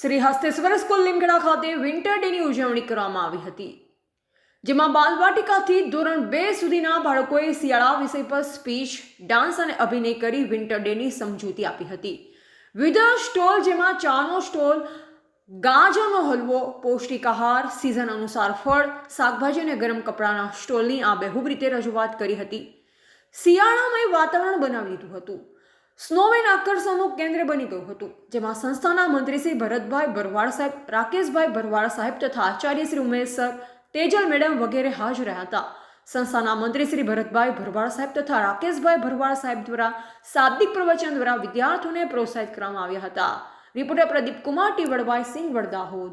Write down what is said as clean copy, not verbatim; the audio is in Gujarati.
શ્રી હસ્તેશ્વર સ્કૂલ લીમગડા ખાતે વિન્ટર ડેની ઉજવણી કરવામાં આવી હતી, જેમાં બાલવાટિકાથી ધોરણ 2 સુધીના બાળકોએ શિયાળા વિષય પર સ્પીચ, ડાન્સ અને અભિનય કરી વિન્ટર ડેની સમજૂતી આપી હતી. વિવિધ સ્ટોલ, જેમાં ચાનો સ્ટોલ, ગાજરનો હલવો, પૌષ્ટિક આહાર, સિઝન અનુસાર ફળ, શાકભાજી અને ગરમ કપડાના સ્ટોલની આબેહૂબ રીતે રજૂઆત કરી હતી. શિયાળામય વાતાવરણ બનાવી દીધું હતું. સ્નોમેન આકર્ષણનું કેન્દ્ર બની ગયું હતું, જેમાં સંસ્થાના મંત્રી શ્રી ભરતભાઈ ભરવાડ સાહેબ, રાકેશભાઈ ભરવાડ સાહેબ તથા આચાર્ય શ્રી ઉમેશ સર, તેજલ મેડમ વગેરે હાજર રહ્યા હતા. સંસ્થાના મંત્રી શ્રી ભરતભાઈ ભરવાડ સાહેબ તથા રાકેશભાઈ ભરવાડ સાહેબ દ્વારા શાબ્દિક પ્રવચન દ્વારા વિદ્યાર્થીઓને પ્રોત્સાહિત કરવામાં આવ્યા હતા. રિપોર્ટર પ્રદીપ કુમાર ટી વડવાઈ સિંહ, દાહોદ.